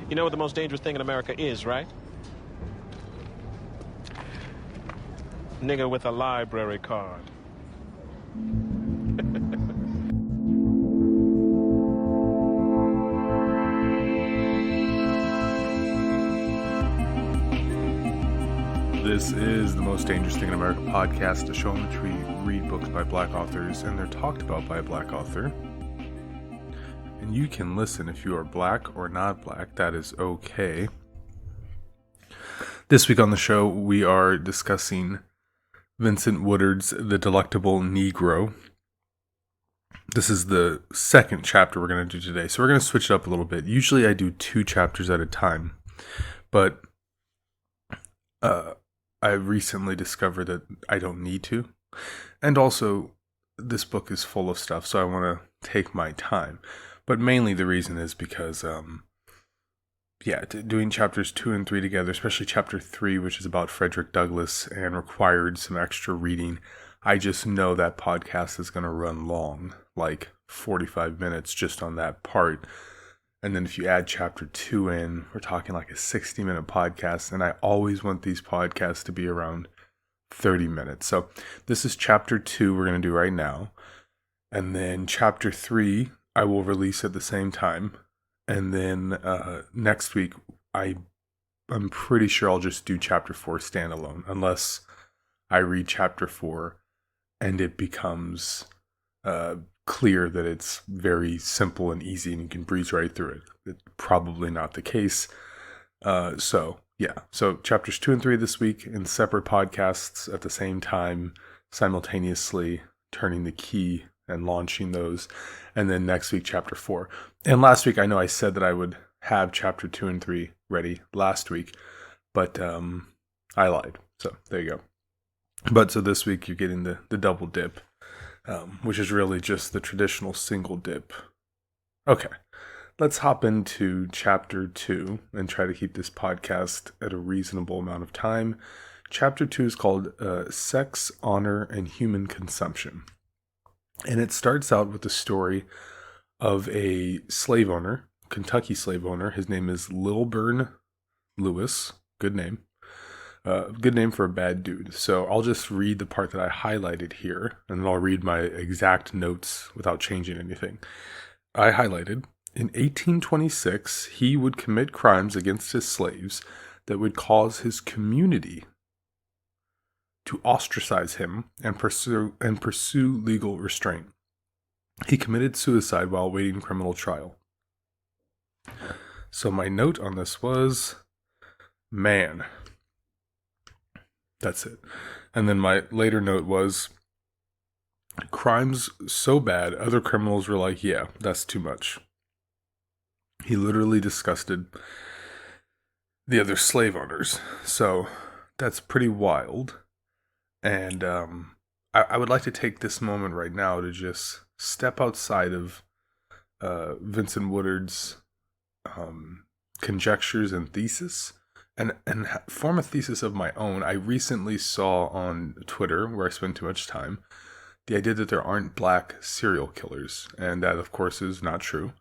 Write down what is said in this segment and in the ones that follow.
You know what the most dangerous thing in America is, right? Nigga with a library card. This is the Most Dangerous Thing in America podcast, a show in which we read books by black authors and they're talked about by a black author. And you can listen if you are black or not black, that is okay. This week on the show, we are discussing Vincent Woodard's The Delectable Negro. This is the second chapter we're going to do today, so we're going to switch it up a little bit. Usually I do 2 chapters at a time, but I recently discovered that I don't need to. And also, this book is full of stuff, so I want to take my time. But mainly the reason is because, doing chapters 2 and 3 together, especially chapter 3, which is about Frederick Douglass and required some extra reading, I just know that podcast is going to run long, like 45 minutes just on that part. And then if you add chapter 2 in, we're talking like a 60-minute podcast. And I always want these podcasts to be around 30 minutes. So this is chapter 2 we're going to do right now. And then chapter 3, I will release at the same time. And then next week, I'm pretty sure I'll just do chapter 4 standalone. Unless I read chapter 4 and it becomes clear that it's very simple and easy and you can breeze right through it. It's probably not the case. So chapters 2 and 3 this week in separate podcasts at the same time, simultaneously turning the key and launching those. And then next week, chapter 4. And last week, I know I said that I would have chapter 2 and 3 ready last week, but I lied. So there you go. But so this week, you're getting the double dip. Which is really just the traditional single dip. Okay, let's hop into chapter 2 and try to keep this podcast at a reasonable amount of time. Chapter 2 is called Sex, Honor, and Human Consumption. And it starts out with the story of a slave owner, Kentucky slave owner. His name is Lilburn Lewis. Good name. Good name for a bad dude. So I'll just read the part that I highlighted here, and then I'll read my exact notes without changing anything. I highlighted, in 1826, he would commit crimes against his slaves that would cause his community to ostracize him and pursue legal restraint. He committed suicide while awaiting criminal trial. So my note on this was, man. That's it. And then my later note was, crimes so bad, other criminals were like, yeah, that's too much. He literally disgusted the other slave owners. So that's pretty wild. And I would like to take this moment right now to just step outside of Vincent Woodard's conjectures and thesis. And form a thesis of my own. I recently saw on Twitter, where I spend too much time, the idea that there aren't black serial killers. And that, of course, is not true.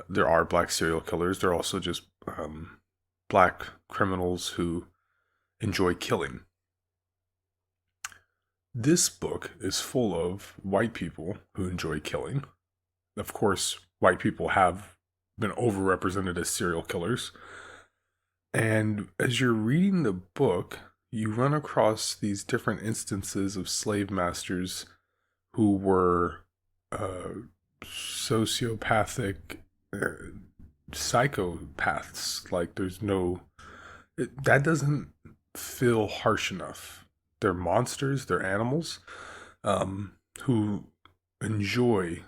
There are black serial killers. They're also just black criminals who enjoy killing. This book is full of white people who enjoy killing. Of course, white people have been overrepresented as serial killers. And as you're reading the book, you run across these different instances of slave masters who were sociopathic psychopaths. Like, that doesn't feel harsh enough. They're monsters, they're animals who enjoy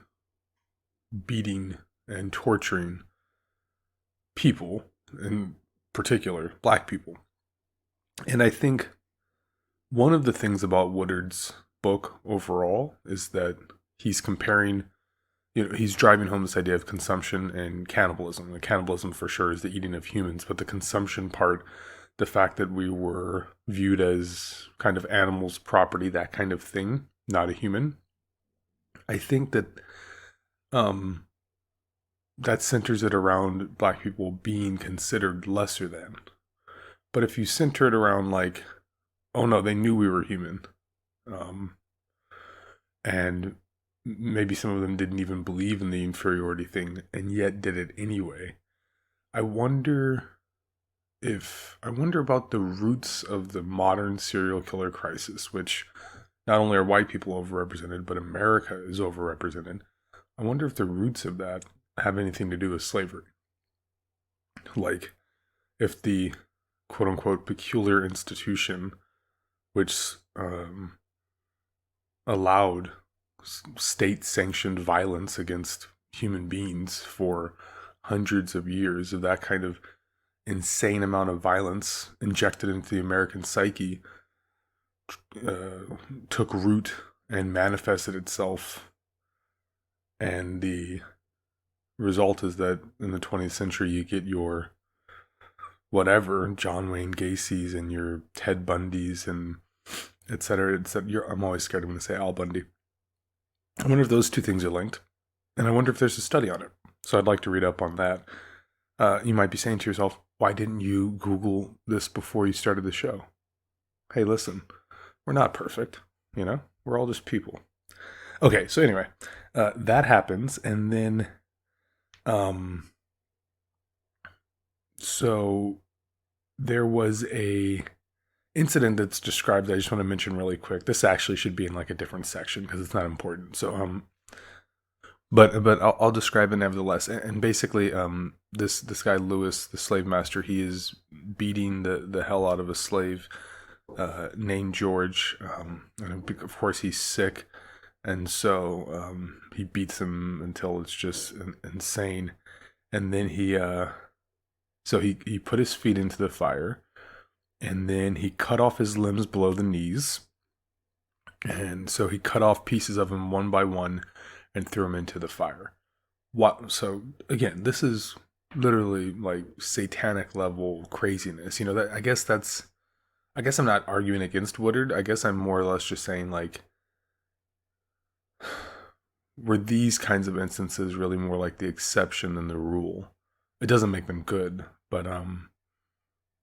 beating and torturing people, and particular black people. And I think one of the things about Woodard's book overall is that he's comparing, he's driving home this idea of consumption and cannibalism. The cannibalism for sure is the eating of humans, but the consumption part, the fact that we were viewed as kind of animals' property, that kind of thing, not a human. I think that that centers it around black people being considered lesser than. But if you center it around like, oh no, they knew we were human, and maybe some of them didn't even believe in the inferiority thing and yet did it anyway. I wonder about the roots of the modern serial killer crisis, which not only are white people overrepresented, but America is overrepresented. I wonder if the roots of that have anything to do with slavery. Like, if the quote-unquote peculiar institution which allowed state-sanctioned violence against human beings for hundreds of years, of that kind of insane amount of violence injected into the American psyche, took root and manifested itself. And the result is that in the 20th century, you get your whatever, John Wayne Gacy's and your Ted Bundy's and et cetera, et cetera. I'm always scared I'm going to say Al Bundy. I wonder if those two things are linked. And I wonder if there's a study on it. So I'd like to read up on that. You might be saying to yourself, why didn't you Google this before you started the show? Hey, listen, we're not perfect, you know? We're all just people. Okay, so anyway, that happens, and then, so there was a incident that's described that I just want to mention really quick. This actually should be in like a different section because it's not important. So, but I'll describe it nevertheless. And basically, this guy Lewis, the slave master, he is beating the hell out of a slave named George, and of course he's sick, and so he beats him until it's just insane, and then he put his feet into the fire, and then he cut off his limbs below the knees, and so he cut off pieces of him one by one and threw him into the fire. What? So again, this is literally like satanic level craziness. You know, that I guess I'm not arguing against Woodard. I guess I'm more or less just saying, like, were these kinds of instances really more like the exception than the rule? It doesn't make them good, but I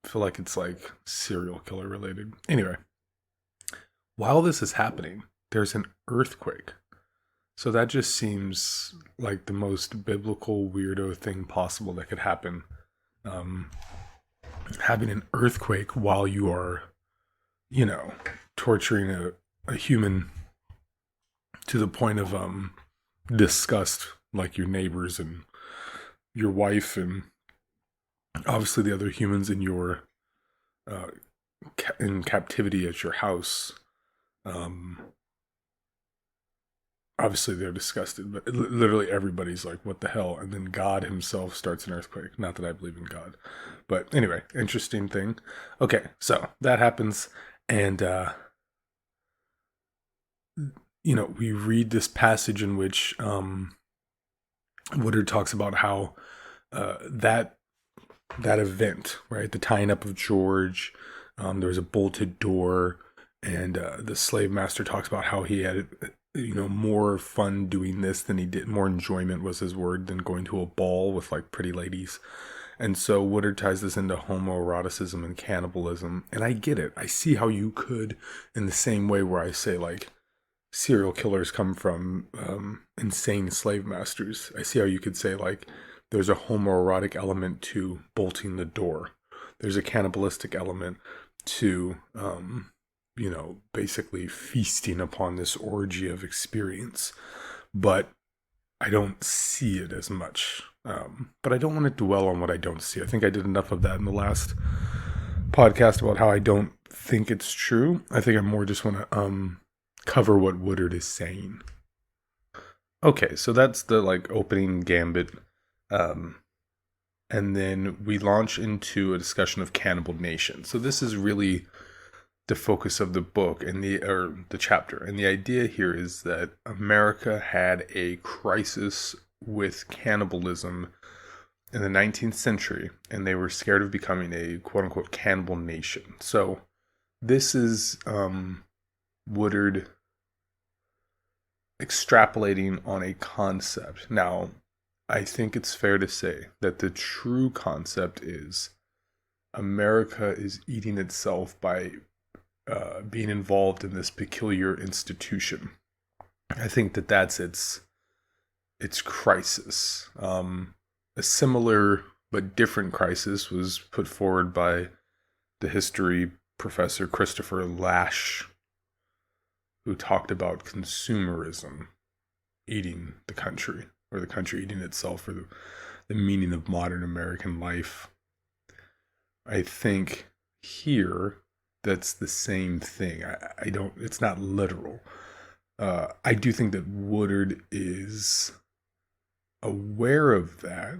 feel like it's like serial killer related. Anyway, while this is happening, there's an earthquake. So that just seems like the most biblical weirdo thing possible that could happen. Having an earthquake while you are, you know, torturing a human to the point of disgust, like your neighbors and your wife and obviously the other humans in your in captivity at your house. Obviously they're disgusted, but literally everybody's like, what the hell? And then God himself starts an earthquake. Not that I believe in God. But anyway, interesting thing. Okay, so that happens. And, you know, we read this passage in which Woodard talks about how that event, right, the tying up of George, there was a bolted door, and the slave master talks about how he had, you know, more fun doing this than he did, more enjoyment was his word, than going to a ball with like pretty ladies. And so Woodard ties this into homoeroticism and cannibalism. And I get it. I see how you could, in the same way where I say like serial killers come from insane slave masters. I see how you could say like there's a homoerotic element to bolting the door. There's a cannibalistic element to, you know, basically feasting upon this orgy of experience. But I don't see it as much. But I don't want to dwell on what I don't see. I think I did enough of that in the last podcast about how I don't think it's true. I think I more just want to cover what Woodard is saying. Okay, so that's the like opening gambit. And then we launch into a discussion of Cannibal Nation. So this is really the focus of the book and the chapter. And the idea here is that America had a crisis with cannibalism in the 19th century, and they were scared of becoming a quote-unquote cannibal nation. So this is Woodard extrapolating on a concept. Now, I think it's fair to say that the true concept is America is eating itself by being involved in this peculiar institution. I think that that's its crisis. A similar but different crisis was put forward by the history professor Christopher Lasch, who talked about consumerism eating the country, or the country eating itself, or the meaning of modern American life. I think here that's the same thing. I don't, it's not literal. I do think that Woodard is aware of that,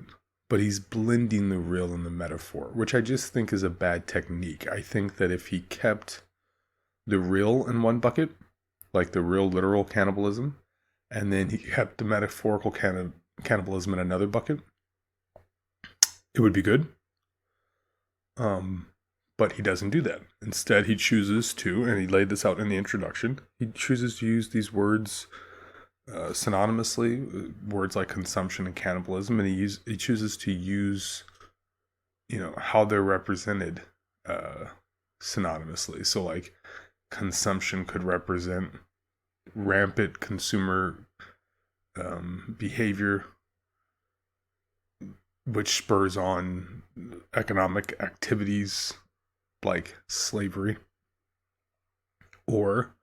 but he's blending the real and the metaphor, which I just think is a bad technique. I think that if he kept the real in one bucket, like the real literal cannibalism, and then he kept the metaphorical cannibalism in another bucket, it would be good. But he doesn't do that. Instead, he chooses to, and he laid this out in the introduction, he chooses to use these words synonymously, words like consumption and cannibalism, and he chooses to use, how they're represented synonymously. So, like, consumption could represent rampant consumer behavior, which spurs on economic activities like slavery. Or,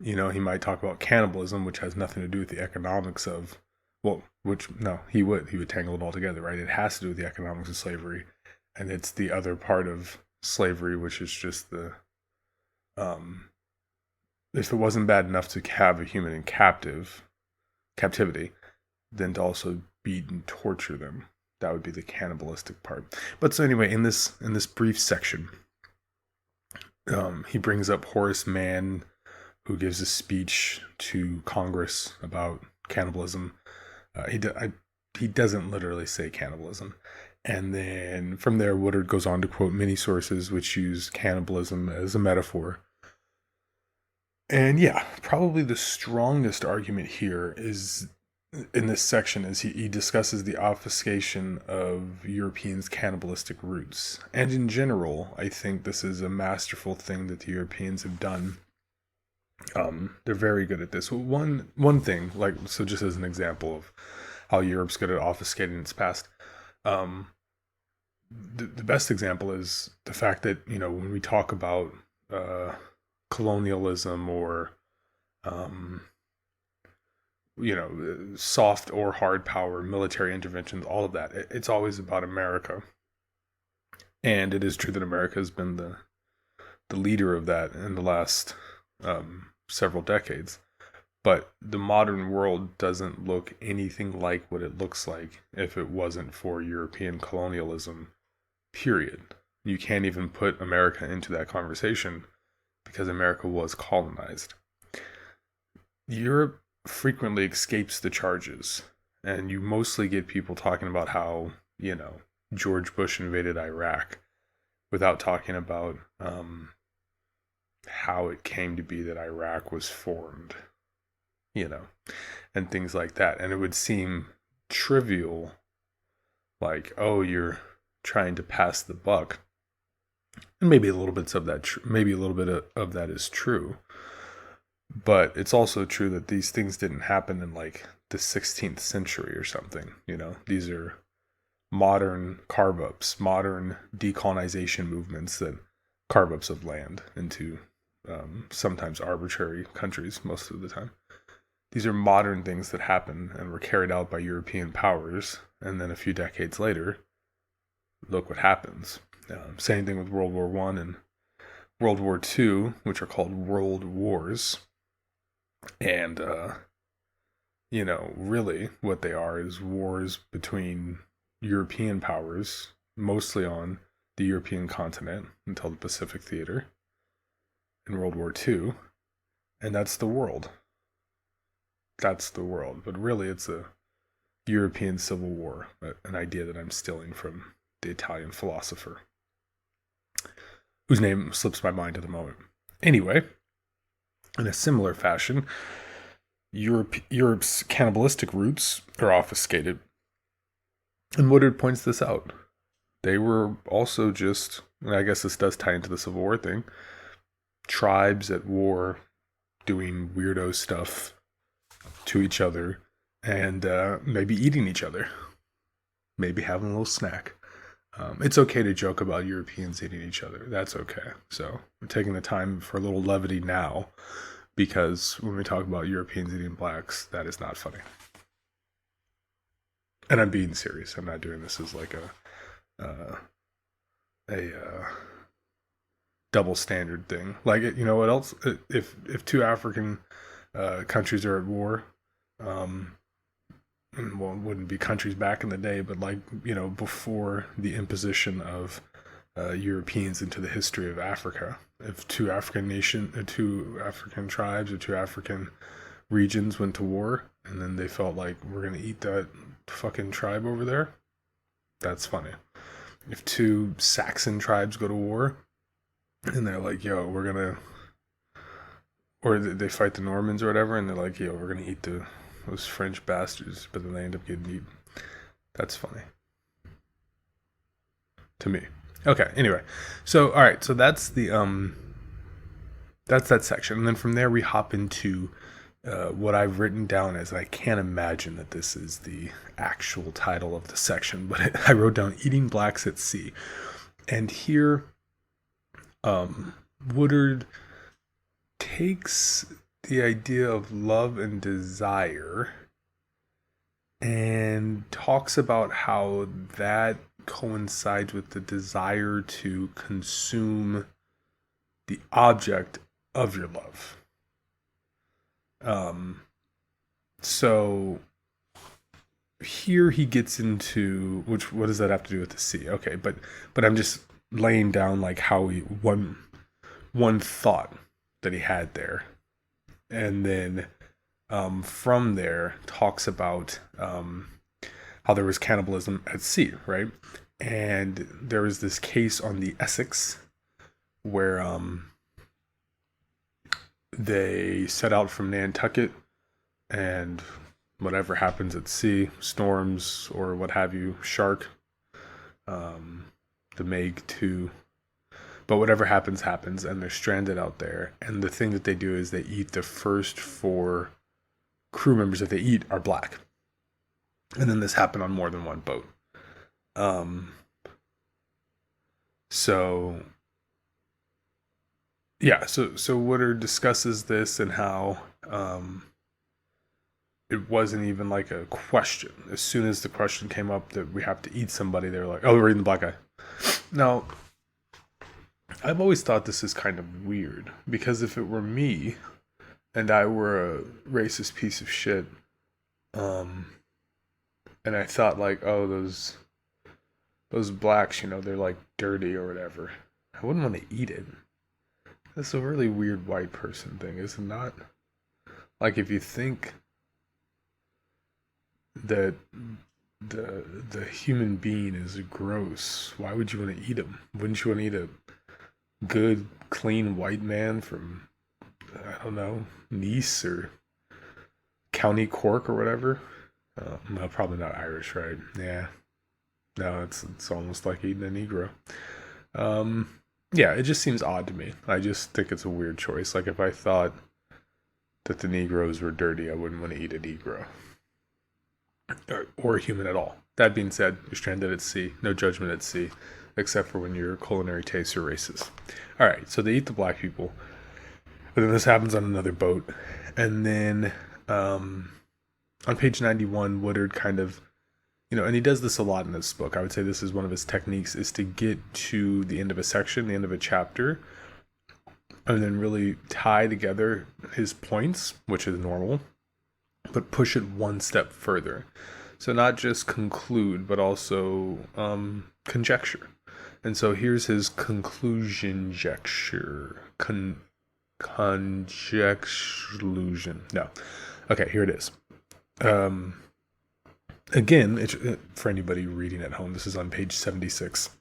he might talk about cannibalism, which has nothing to do with the economics of, he would tangle it all together, right? It has to do with the economics of slavery, and it's the other part of slavery, which is just the, if it wasn't bad enough to have a human in captivity, then to also beat and torture them. That would be the cannibalistic part. But so anyway, in this brief section, he brings up Horace Mann, who gives a speech to Congress about cannibalism. He doesn't literally say cannibalism. And then from there, Woodard goes on to quote many sources which use cannibalism as a metaphor. And yeah, probably the strongest argument here is in this section is he discusses the obfuscation of Europeans' cannibalistic roots. And in general, I think this is a masterful thing that the Europeans have done. They're very good at this. One thing, so just as an example of how Europe's good at obfuscating its past, the best example is the fact that, when we talk about colonialism or soft or hard power, military interventions, all of that, it's always about America. And it is true that America has been the leader of that in the last several decades. But the modern world doesn't look anything like what it looks like if it wasn't for European colonialism, period. You can't even put America into that conversation because America was colonized. Europe frequently escapes the charges, and you mostly get people talking about how, George Bush invaded Iraq without talking about how it came to be that Iraq was formed, and things like that. And it would seem trivial, like, oh, you're trying to pass the buck. And maybe a little bit of that is true. But it's also true that these things didn't happen in like the 16th century or something. These are modern carve-ups, modern decolonization movements that carve ups of land into sometimes arbitrary countries most of the time. These are modern things that happen and were carried out by European powers. And then a few decades later, look what happens. Same thing with World War I and World War II, which are called world wars. And, really what they are is wars between European powers, mostly on the European continent until the Pacific Theater in World War II. And that's the world. But really, it's a European Civil War, an idea that I'm stealing from the Italian philosopher, whose name slips my mind at the moment. Anyway, in a similar fashion, Europe's cannibalistic roots are obfuscated And Woodard points this out. They were also just, and I guess this does tie into the Civil War thing, tribes at war doing weirdo stuff to each other and maybe eating each other, maybe having a little snack. It's okay to joke about Europeans eating each other. That's okay. So I'm taking the time for a little levity now, because when we talk about Europeans eating blacks, that is not funny. And I'm being serious. I'm not doing this as like a double standard thing. Like, you know what else? If two African countries are at war, well, it wouldn't be countries back in the day, but like, you know, before the imposition of Europeans into the history of Africa, if two African tribes or two African regions went to war, and then they felt like, we're gonna eat that fucking tribe over there, that's funny. If two Saxon tribes go to war, and they're like, yo, we're gonna, or they fight the Normans or whatever, and they're like, yo, we're gonna eat those French bastards, but then they end up getting eaten. That's funny to me. Okay, anyway. So, all right, so that's that's that section. And then from there we hop into what I've written down as, I can't imagine that this is the actual title of the section, but I wrote down Eating Blacks at Sea. And here Woodard takes the idea of love and desire and talks about how that coincides with the desire to consume the object of your love. So here he gets into, what does that have to do with the sea? Okay, but I'm just laying down like how one thought that he had there, and then from there talks about how there was cannibalism at sea, right? And there was this case on the Essex where they set out from Nantucket, and whatever happens at sea, storms or what have you, shark, the Meg 2, but whatever happens, and they're stranded out there. And the thing that they do is they eat the first 4 crew members that they eat are black. And then this happened on more than one boat. So Woodard discusses this and how it wasn't even like a question. As soon as the question came up that we have to eat somebody, they were like, oh, we're eating the black guy. Now, I've always thought this is kind of weird, because if it were me and I were a racist piece of shit, and I thought like, oh, those blacks, you know, they're like dirty or whatever, I wouldn't want to eat it. That's a really weird white person thing, is it not? Like, if you think that the human being is gross, why would you want to eat him? Wouldn't you want to eat a good, clean white man from, I don't know, Nice or County Cork or whatever? No, probably not Irish, right? Yeah. No, it's almost like eating a Negro. Yeah, it just seems odd to me. I just think it's a weird choice. Like, if I thought that the Negroes were dirty, I wouldn't want to eat a Negro. Or a human at all. That being said, you're stranded at sea. No judgment at sea, except for when your culinary tastes are racist. All right, so they eat the black people. But then this happens on another boat. And then on page 91, Woodard kind of, you know, and he does this a lot in this book. I would say this is one of his techniques, is to get to the end of a section, the end of a chapter, and then really tie together his points, which is normal, but push it one step further. So not just conclude, but also conjecture. And so here's his conclusion-jecture. Conjectusion. No. Okay, here it is. Again, for anybody reading at home, this is on page 76.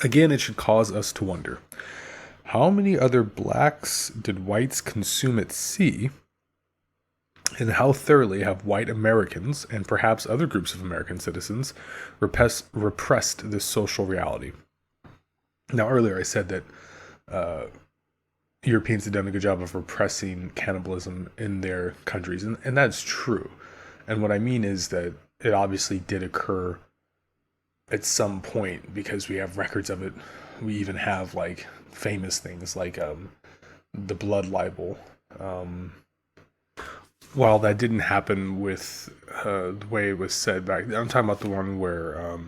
Again, it should cause us to wonder, how many other blacks did whites consume at sea And how thoroughly have white Americans, and perhaps other groups of American citizens, repressed this social reality? Now, earlier I said that Europeans had done a good job of repressing cannibalism in their countries, and that's true. And what I mean is that it obviously did occur at some point because we have records of it. We even have like famous things like the blood libel. While that didn't happen with the way it was said back, I'm talking about the one where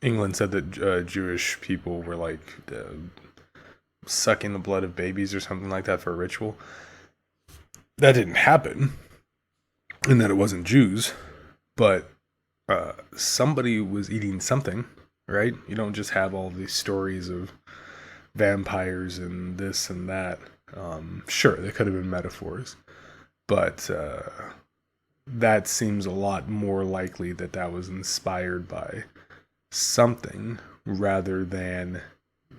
England said that Jewish people were like sucking the blood of babies or something like that for a ritual. That didn't happen, and that it wasn't Jews, but somebody was eating something, right? You don't just have all these stories of vampires and this and that. Sure, they could have been metaphors, but that seems a lot more likely that was inspired by something rather than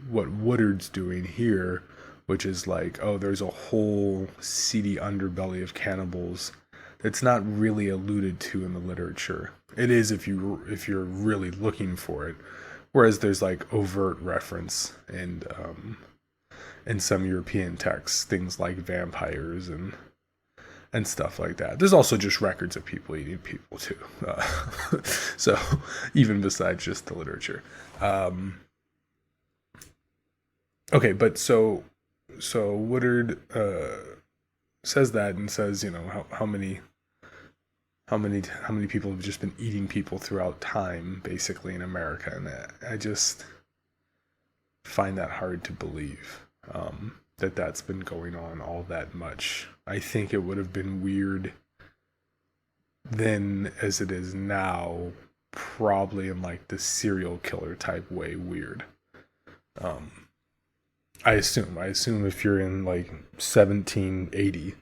what Woodard's doing here, which is like, oh, there's a whole seedy underbelly of cannibals that's not really alluded to in the literature. It is if you're really looking for it, whereas there's like overt reference and in some European texts, things like vampires and stuff like that. There's also just records of people eating people too. So even besides just the literature. Okay, but so Woodard says that and says, you know, how many people have just been eating people throughout time, basically in America, and I just find that hard to believe. That's been going on all that much. I think it would have been weird then as it is now, probably in like the serial killer type way weird. I assume if you're in like 1780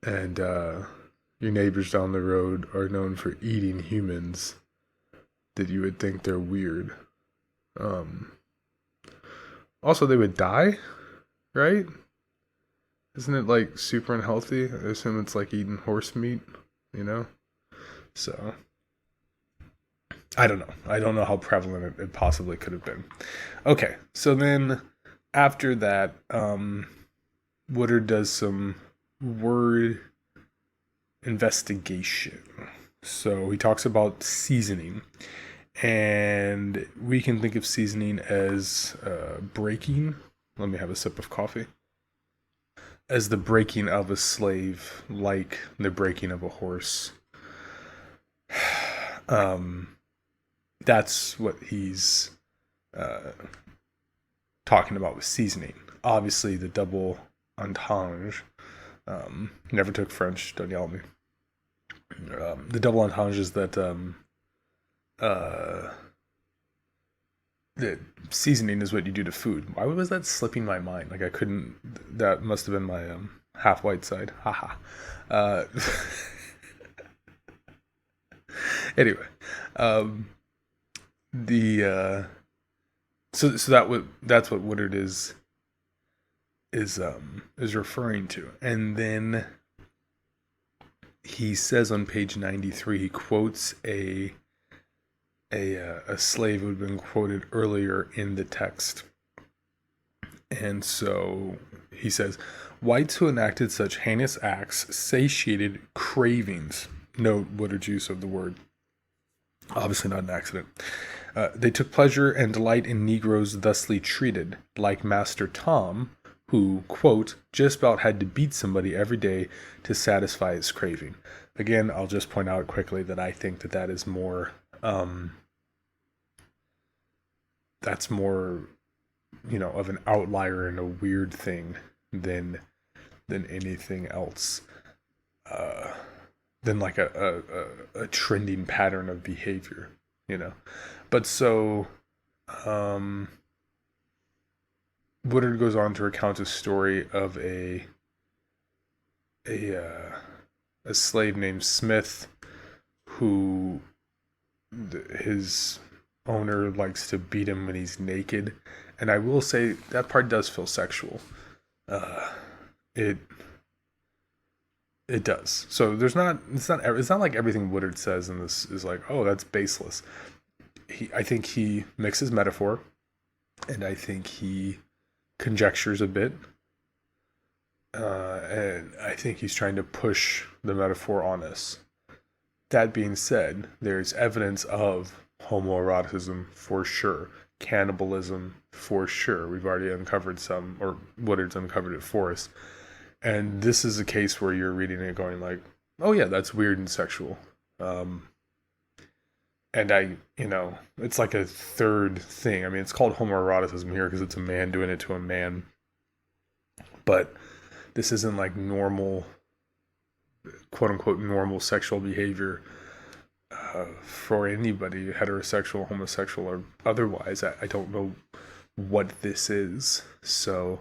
and your neighbors down the road are known for eating humans, that you would think they're weird. Also, they would die, right? Isn't it like super unhealthy? I assume it's like eating horse meat, you know? So, I don't know. I don't know how prevalent it possibly could have been. Okay, so then after that, Woodard does some word investigation. So he talks about seasoning. And we can think of seasoning as breaking. Let me have a sip of coffee. As the breaking of a slave, like the breaking of a horse. That's what he's talking about with seasoning. Obviously, the double entendre. Never took French, don't yell at me. The double entendre is that the seasoning is what you do to food. Why was that slipping my mind? Like I couldn't. That must have been my half white side. Haha. Anyway, that's what Woodard is referring to, and then he says on page 93, he quotes a slave who had been quoted earlier in the text. And so he says, whites who enacted such heinous acts satiated cravings. Note Woodard's use of the word. Obviously not an accident. They took pleasure and delight in Negroes thusly treated, like Master Tom, who, quote, just about had to beat somebody every day to satisfy his craving. Again, I'll just point out quickly that I think that is more... that's more, you know, of an outlier and a weird thing than anything else. Than like a trending pattern of behavior, you know. But so Woodard goes on to recount a story of a slave named Smith who his owner likes to beat him when he's naked, and I will say that part does feel sexual. It It does. So it's not like everything Woodard says in this is like, oh, that's baseless. I think he mixes metaphor, and I think he conjectures a bit, and I think he's trying to push the metaphor on us. That being said, there's evidence of homoeroticism for sure, cannibalism for sure. We've already uncovered some, or Woodard's uncovered it for us. And this is a case where you're reading it going like, oh yeah, that's weird and sexual. And it's like a third thing. I mean, it's called homoeroticism here because it's a man doing it to a man. But this isn't like normal, quote unquote, normal sexual behavior for anybody, heterosexual, homosexual, or otherwise. I don't know what this is. So,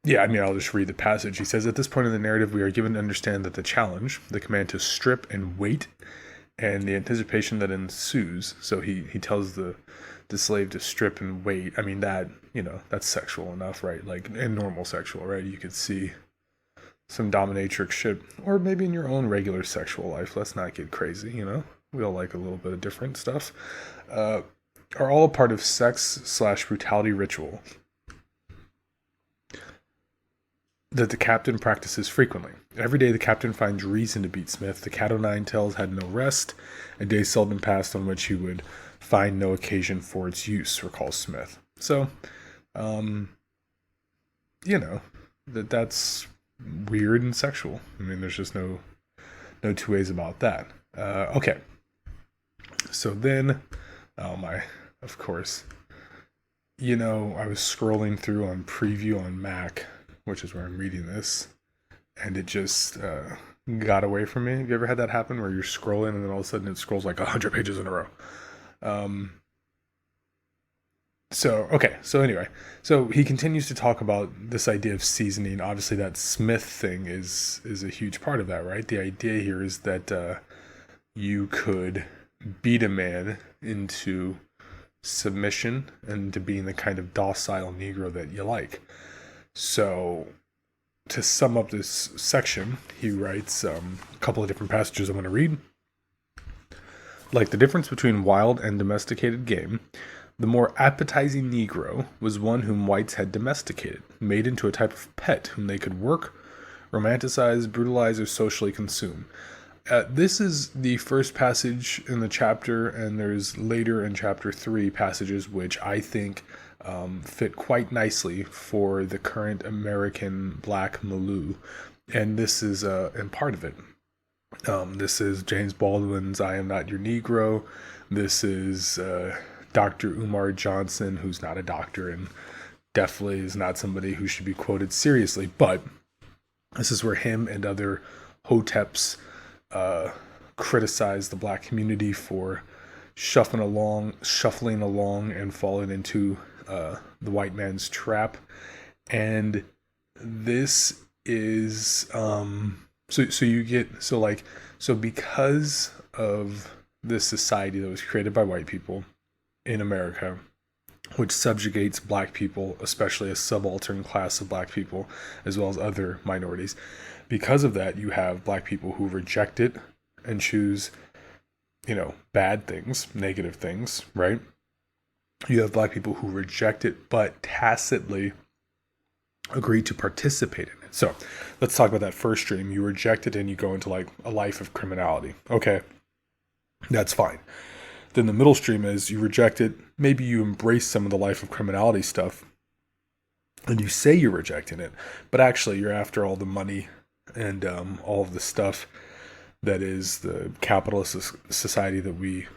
yeah, I mean, I'll just read the passage. He says, at this point in the narrative, we are given to understand that the challenge, the command to strip and wait, and the anticipation that ensues. So he tells the slave to strip and wait. I mean, that, that's sexual enough, right? Like, and normal sexual, right? You could see some dominatrix shit, or maybe in your own regular sexual life. Let's not get crazy, We all like a little bit of different stuff. Are all a part of sex/brutality ritual that the captain practices frequently. Every day the captain finds reason to beat Smith. The cat o' nine tails had no rest. A day seldom passed on which he would find no occasion for its use, recalls Smith. So, that's weird and sexual. I mean, there's just no two ways about that. Okay. So then, of course, I was scrolling through on preview on Mac, which is where I'm reading this, and it just got away from me. Have you ever had that happen where you're scrolling and then all of a sudden it scrolls like 100 pages in a row? So anyway, so he continues to talk about this idea of seasoning. Obviously that Smith thing is a huge part of that, right? The idea here is that you could beat a man into submission and to being the kind of docile Negro that you like. So, to sum up this section, he writes a couple of different passages I'm going to read. Like the difference between wild and domesticated game, the more appetizing Negro was one whom whites had domesticated, made into a type of pet whom they could work, romanticize, brutalize, or socially consume. This is the first passage in the chapter, and there's later in chapter 3 passages which I think fit quite nicely for the current American black milieu, and this is in part of it. This is James Baldwin's I Am Not Your Negro. This is Dr. Umar Johnson, who's not a doctor and definitely is not somebody who should be quoted seriously, but this is where him and other hoteps criticize the black community for shuffling along and falling into the white man's trap. And this is so because of this society that was created by white people in America, which subjugates black people, especially a subaltern class of black people, as well as other minorities. Because of that, you have black people who reject it and choose, bad things, negative things, right? You have black people who reject it, but tacitly agree to participate in it. So let's talk about that first stream. You reject it and you go into like a life of criminality. Okay, that's fine. Then the middle stream is you reject it. Maybe you embrace some of the life of criminality stuff and you say you're rejecting it, but actually you're after all the money and all of the stuff that is the capitalist society that we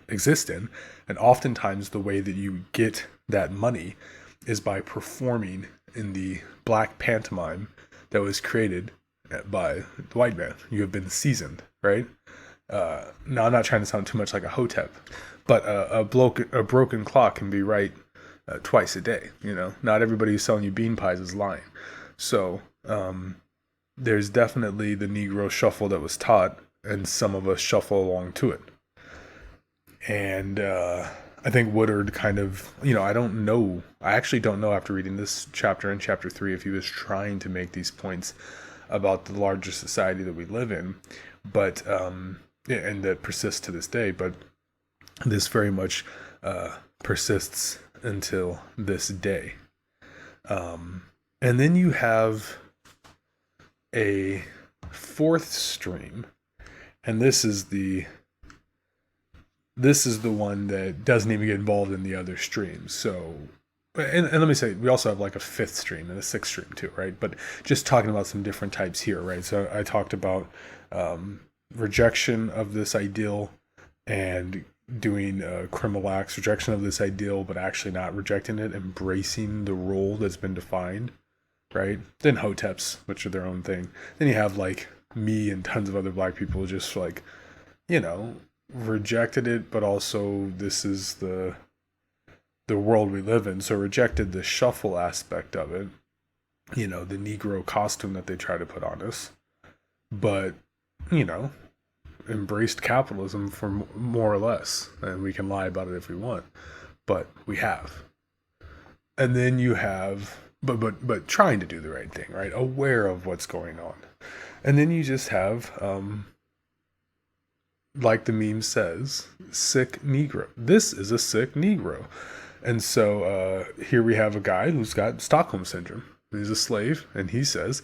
exist in. And oftentimes the way that you get that money is by performing in the black pantomime that was created by the white man. You have been seasoned, right? Now I'm not trying to sound too much like a hotep, but a broken clock can be right twice a day. Not everybody who's selling you bean pies is lying. So there's definitely the Negro shuffle that was taught, and some of us shuffle along to it. And I think Woodard kind of, I actually don't know after reading this chapter and chapter 3 if he was trying to make these points about the larger society that we live in, but, and that persists to this day, but this very much persists until this day. And then you have a fourth stream, and this is the one that doesn't even get involved in the other streams. So, and let me say, we also have like a fifth stream and a sixth stream too, right? But just talking about some different types here, right? So I talked about rejection of this ideal and doing criminal acts, rejection of this ideal, but actually not rejecting it, embracing the role that's been defined, right? Then hoteps, which are their own thing. Then you have like me and tons of other black people just like, rejected it, but also this is the world we live in. So rejected the shuffle aspect of it, the Negro costume that they try to put on us, but embraced capitalism for more or less, and we can lie about it if we want, but we have. And then you have but trying to do the right thing, right? Aware of what's going on. And then you just have like the meme says, sick Negro. This is a sick Negro. And so here we have a guy who's got Stockholm Syndrome. He's a slave, and he says,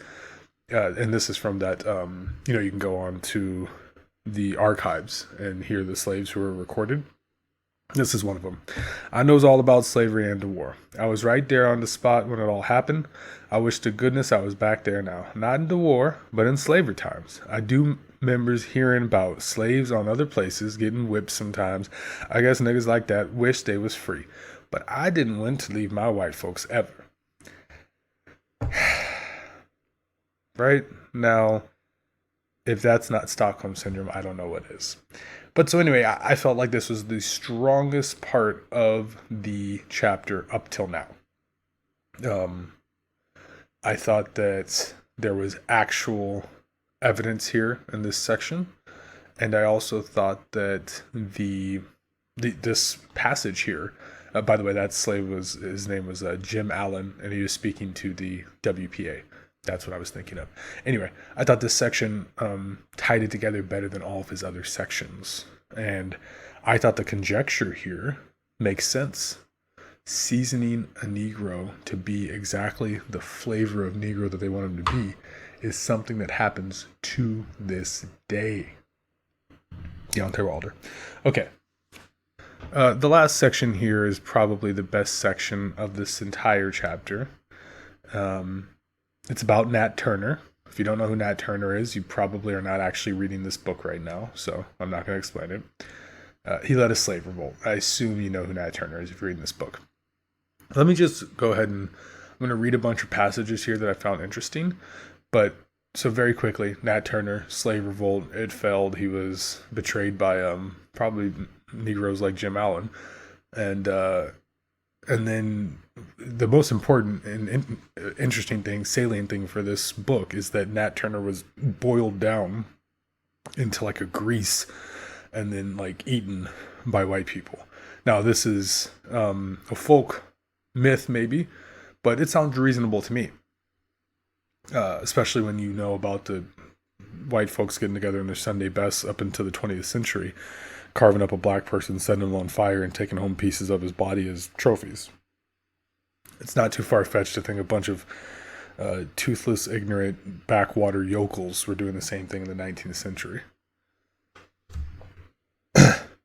and this is from that, you can go on to the archives and hear the slaves who were recorded. This is one of them. I knows all about slavery and the war. I was right there on the spot when it all happened. I wish to goodness I was back there now. Not in the war, but in slavery times. I do members hearing about slaves on other places getting whipped sometimes. I guess niggas like that wish they was free. But I didn't want to leave my white folks ever. Right? Now, if that's not Stockholm Syndrome, I don't know what is. But so anyway, I felt like this was the strongest part of the chapter up till now. I thought that there was actual evidence here in this section. And I also thought that this passage here, by the way, that slave his name was Jim Allen, and he was speaking to the WPA. That's what I was thinking of. Anyway, I thought this section tied it together better than all of his other sections. And I thought the conjecture here makes sense. Seasoning a Negro to be exactly the flavor of Negro that they want him to be is something that happens to this day. Deontay Wilder. Okay. The last section here is probably the best section of this entire chapter. It's about Nat Turner. If you don't know who Nat Turner is, you probably are not actually reading this book right now, so I'm not going to explain it. He led a slave revolt. I assume you know who Nat Turner is if you're reading this book. Let me just go ahead and I'm going to read a bunch of passages here that I found interesting. But so very quickly, Nat Turner, slave revolt, it failed. He was betrayed by probably Negroes like Jim Allen. And then the most important and interesting thing, salient thing for this book is that Nat Turner was boiled down into like a grease and then like eaten by white people. Now this is a folk myth maybe, but it sounds reasonable to me. Especially when you know about the white folks getting together in their Sunday best up into the 20th century, carving up a black person, setting him on fire, and taking home pieces of his body as trophies. It's not too far-fetched to think a bunch of toothless, ignorant, backwater yokels were doing the same thing in the 19th century.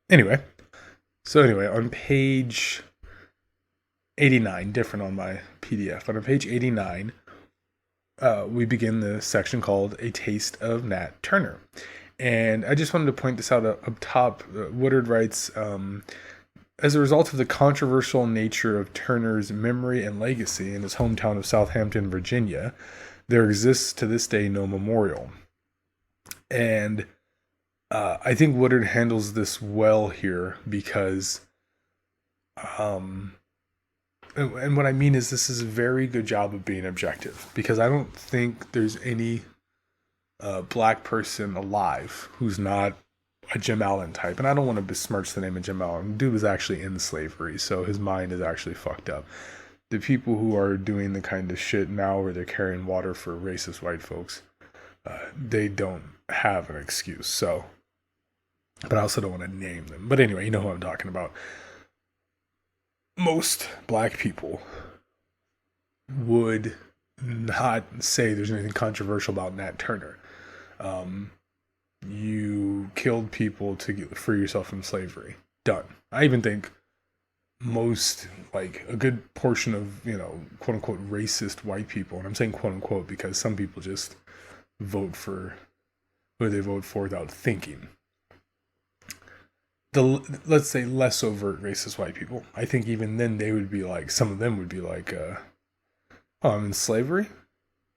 Anyway, on page 89, different on my PDF, but on page 89, we begin the section called A Taste of Nat Turner. And I just wanted to point this out up top. Woodard writes, as a result of the controversial nature of Turner's memory and legacy in his hometown of Southampton, Virginia, there exists to this day no memorial. And I think Woodard handles this well here because, and what I mean is this is a very good job of being objective, because I don't think there's any black person alive who's not a Jim Allen type. And I don't want to besmirch the name of Jim Allen. The dude was actually in slavery, so his mind is actually fucked up. The people who are doing the kind of shit now where they're carrying water for racist white folks, they don't have an excuse. So, but I also don't want to name them. But anyway, you know who I'm talking about. Most black people would not say there's anything controversial about Nat Turner. You killed people to free yourself from slavery. Done. I even think most, like a good portion of, quote unquote racist white people, and I'm saying quote unquote because some people just vote for who they vote for without thinking. Let's say less overt racist white people, I think even then they would be like, some of them would be like, oh, I'm in slavery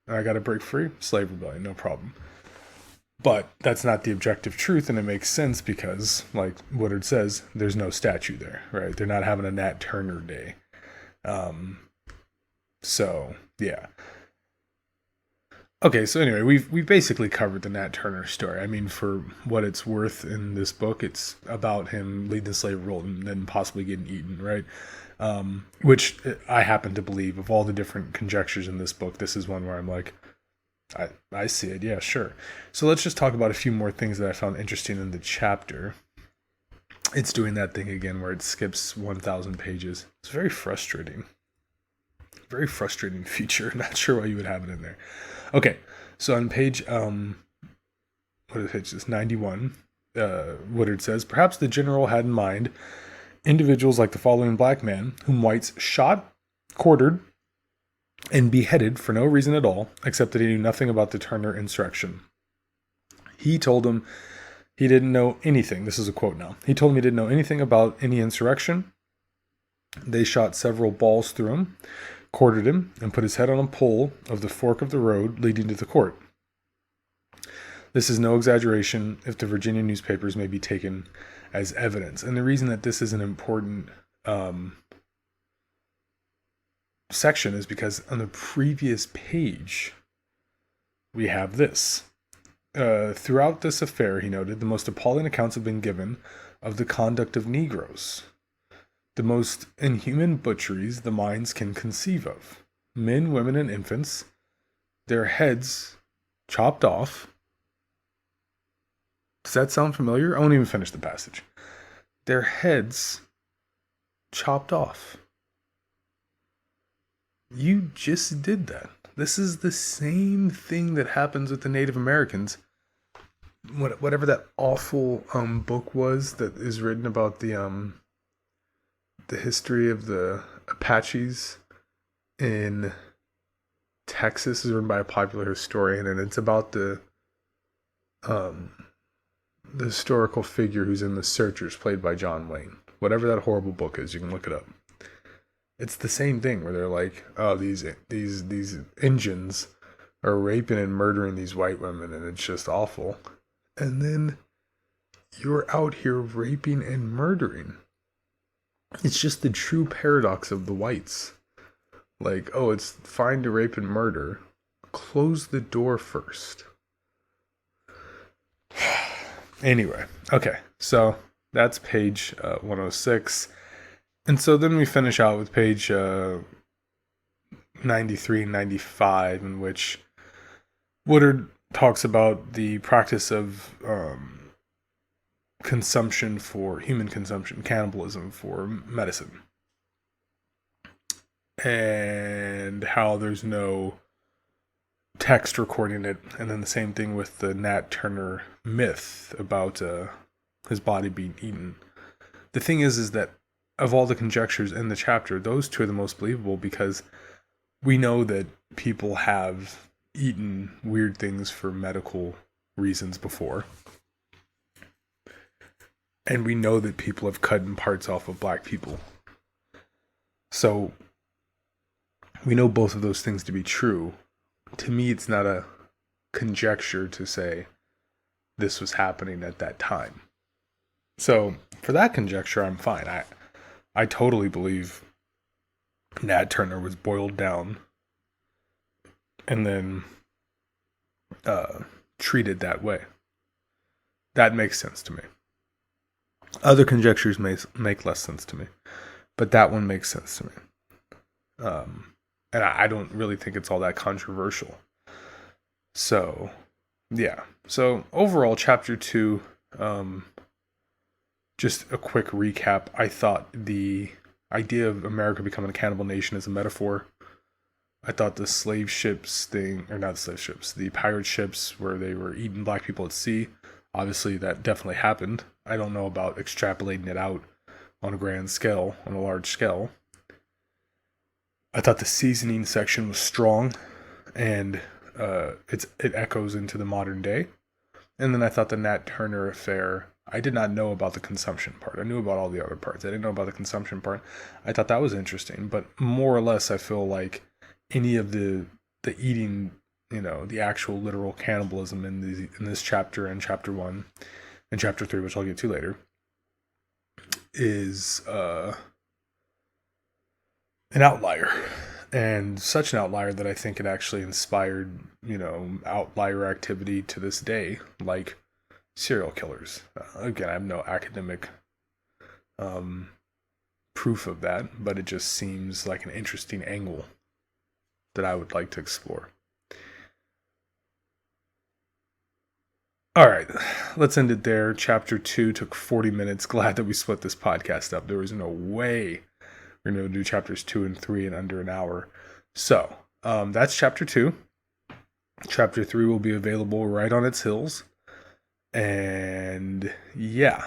and I gotta break free, slave rebellion, no problem. But that's not the objective truth, and it makes sense because, like Woodard says, there's no statue there, right? They're not having a Nat Turner Day. So, yeah. Okay, so anyway, we've basically covered the Nat Turner story. I mean, for what it's worth in this book, it's about him leading the slave revolt and then possibly getting eaten, right? Which I happen to believe, of all the different conjectures in this book, this is one where I'm like, I see it, yeah, sure. So let's just talk about a few more things that I found interesting in the chapter. It's doing that thing again where it skips 1,000 pages. It's very frustrating. Very frustrating feature. Not sure why you would have it in there. Okay, so on page, what is it, just 91, Woodard says, perhaps the general had in mind individuals like the following black man, whom whites shot, quartered, and beheaded for no reason at all, except that he knew nothing about the Turner insurrection. He told him he didn't know anything. This is a quote now. He told him he didn't know anything about any insurrection. They shot several balls through him, quartered him, and put his head on a pole of the fork of the road leading to the court. This is no exaggeration if the Virginia newspapers may be taken as evidence. And the reason that this is an important section is because on the previous page, we have this. Throughout this affair, he noted, the most appalling accounts have been given of the conduct of Negroes. The most inhuman butcheries the minds can conceive of. Men, women, and infants, their heads chopped off. Does that sound familiar? I won't even finish the passage. Their heads chopped off. You just did that. This is the same thing that happens with the Native Americans. Whatever that awful book was that is written about the history of the Apaches in Texas is written by a popular historian, and it's about the historical figure who's in The Searchers, played by John Wayne. Whatever that horrible book is, you can look it up. It's the same thing where they're like, oh, these Indians are raping and murdering these white women, and it's just awful. And then you're out here raping and murdering. It's just the true paradox of the whites. Like, oh, it's fine to rape and murder. Close the door first. Anyway, okay, so that's page 106. And so then we finish out with page 93 and 95, in which Woodard talks about the practice of consumption for human consumption, cannibalism for medicine, and how there's no text recording it. And then the same thing with the Nat Turner myth about his body being eaten. The thing is that of all the conjectures in the chapter, those two are the most believable because we know that people have eaten weird things for medical reasons before. And we know that people have cut parts off of black people. So we know both of those things to be true. To me, it's not a conjecture to say this was happening at that time. So for that conjecture, I'm fine. I totally believe Nat Turner was boiled down and then treated that way. That makes sense to me. Other conjectures may make less sense to me, but that one makes sense to me. And I don't really think it's all that controversial. So, yeah. So, overall, Chapter 2, just a quick recap. I thought the idea of America becoming a cannibal nation is a metaphor. I thought the slave ships thing, or not the slave ships, the pirate ships where they were eating black people at sea, obviously that definitely happened. I don't know about extrapolating it out on a grand scale, on a large scale. I thought the seasoning section was strong, and it echoes into the modern day. And then I thought the Nat Turner affair, I did not know about the consumption part. I knew about all the other parts. I didn't know about the consumption part. I thought that was interesting, but more or less I feel like any of the eating, the actual literal cannibalism in this chapter and Chapter 1 and Chapter 3, which I'll get to later, is an outlier. And such an outlier that I think it actually inspired, outlier activity to this day, like serial killers. Again, I have no academic proof of that, but it just seems like an interesting angle that I would like to explore. All right, let's end it there. Chapter 2 took 40 minutes. Glad that we split this podcast up. There was no way we're going to do chapters 2 and 3 in under an hour. So, that's chapter 2. Chapter 3 will be available right on its heels. And yeah.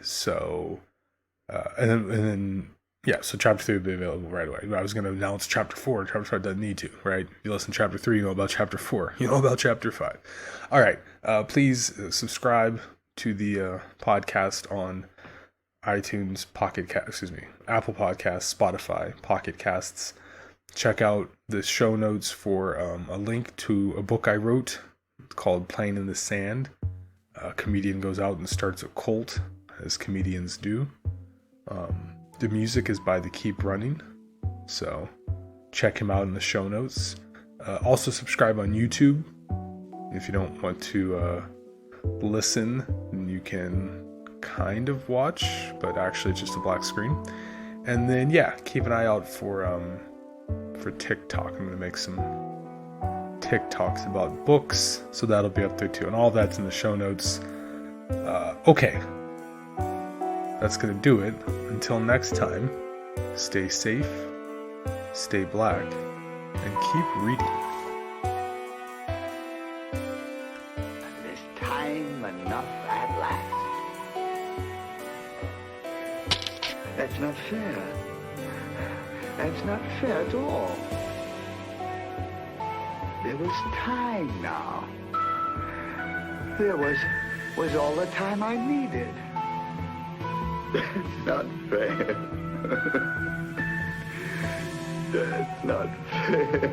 So, so chapter 3 will be available right away. I was going to announce chapter 4. Chapter 5 doesn't need to, right? If you listen to chapter 3, you know about chapter 4. You know about chapter 5. All right. Please subscribe to the podcast on iTunes, Apple Podcasts, Spotify, Pocket Casts. Check out the show notes for a link to a book I wrote called Playing in the Sand. A comedian goes out and starts a cult, as comedians do. The music is by TheKeepRunning, so check him out in the show notes. Also subscribe on YouTube. If you don't want to listen, you can kind of watch, but actually it's just a black screen. And then keep an eye out for TikTok. I'm gonna make some TikToks about books, so that'll be up there too, and all that's in the show notes. Okay, that's gonna do it. Until next time, stay safe, stay black, and keep reading. This time enough at last. That's not fair. That's not fair at all. There was time now. There was all the time I needed. That's not fair. That's not fair.